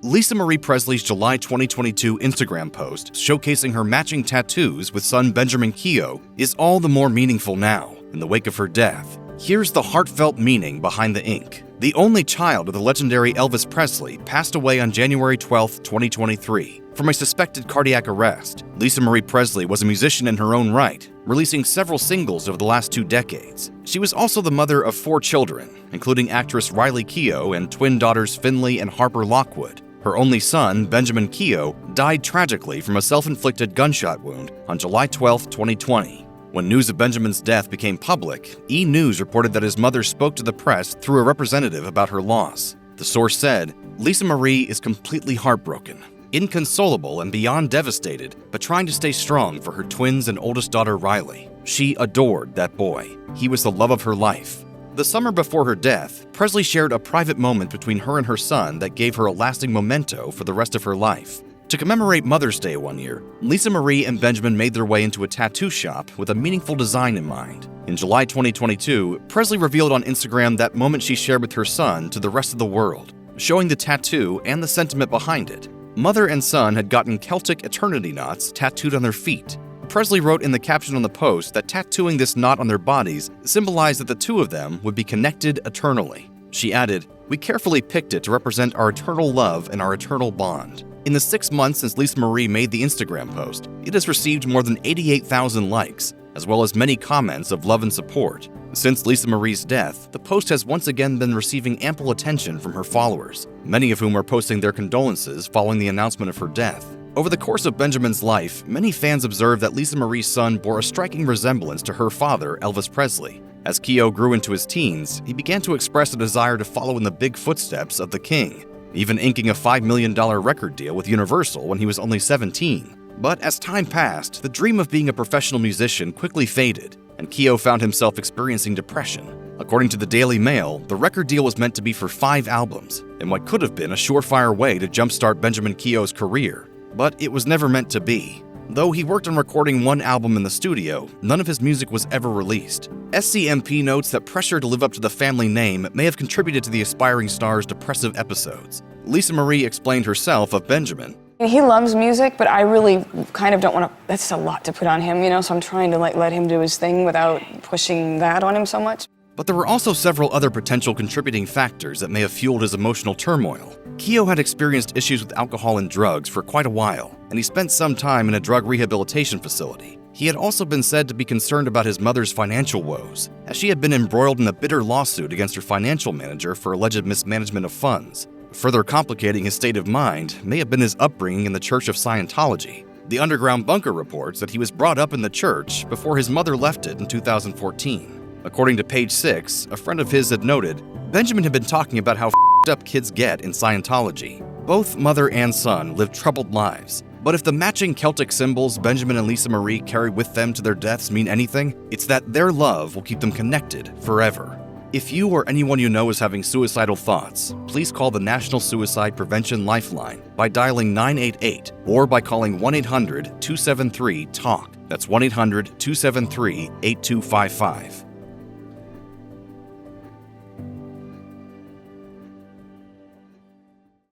Lisa Marie Presley's July 2022 Instagram post showcasing her matching tattoos with son Benjamin Keough is all the more meaningful now, in the wake of her death. Here's the heartfelt meaning behind the ink. The only child of the legendary Elvis Presley passed away on January 12, 2023, from a suspected cardiac arrest. Lisa Marie Presley was a musician in her own right, releasing several singles over the last 2 decades. She was also the mother of 4 children, including actress Riley Keough and twin daughters Finley and Harper Lockwood. Her only son, Benjamin Keough, died tragically from a self-inflicted gunshot wound on July 12, 2020. When news of Benjamin's death became public, E! News reported that his mother spoke to the press through a representative about her loss. The source said, "Lisa Marie is completely heartbroken, inconsolable and beyond devastated, but trying to stay strong for her twins and oldest daughter Riley. She adored that boy. He was the love of her life." The summer before her death, Presley shared a private moment between her and her son that gave her a lasting memento for the rest of her life. To commemorate Mother's Day one year, Lisa Marie and Benjamin made their way into a tattoo shop with a meaningful design in mind. In July 2022, Presley revealed on Instagram that moment she shared with her son to the rest of the world, showing the tattoo and the sentiment behind it. Mother and son had gotten Celtic eternity knots tattooed on their feet. Presley wrote in the caption on the post that tattooing this knot on their bodies symbolized that the two of them would be connected eternally. She added, "We carefully picked it to represent our eternal love and our eternal bond." In the 6 months since Lisa Marie made the Instagram post, it has received more than 88,000 likes, as well as many comments of love and support. Since Lisa Marie's death, the post has once again been receiving ample attention from her followers, many of whom are posting their condolences following the announcement of her death. Over the course of Benjamin's life, many fans observed that Lisa Marie's son bore a striking resemblance to her father, Elvis Presley. As Keough grew into his teens, he began to express a desire to follow in the big footsteps of the king, even inking a $5 million record deal with Universal when he was only 17. But as time passed, the dream of being a professional musician quickly faded, and Keough found himself experiencing depression. According to the Daily Mail, the record deal was meant to be for 5 albums, in what could have been a surefire way to jumpstart Benjamin Keough's career. But it was never meant to be. Though he worked on recording 1 album in the studio, none of his music was ever released. SCMP notes that pressure to live up to the family name may have contributed to the aspiring star's depressive episodes. Lisa Marie explained herself of Benjamin. He loves music, but I really kind of don't want to, that's a lot to put on him, so I'm trying to let him do his thing without pushing that on him so much. But there were also several other potential contributing factors that may have fueled his emotional turmoil. Keough had experienced issues with alcohol and drugs for quite a while, and he spent some time in a drug rehabilitation facility. He had also been said to be concerned about his mother's financial woes, as she had been embroiled in a bitter lawsuit against her financial manager for alleged mismanagement of funds. Further complicating his state of mind may have been his upbringing in the Church of Scientology. The Underground Bunker reports that he was brought up in the church before his mother left it in 2014. According to Page 6, a friend of his had noted, Benjamin had been talking about how f***ed up kids get in Scientology. Both mother and son lived troubled lives, but if the matching Celtic symbols Benjamin and Lisa Marie carry with them to their deaths mean anything, it's that their love will keep them connected forever. If you or anyone you know is having suicidal thoughts, please call the National Suicide Prevention Lifeline by dialing 988 or by calling 1-800-273-TALK. That's 1-800-273-8255.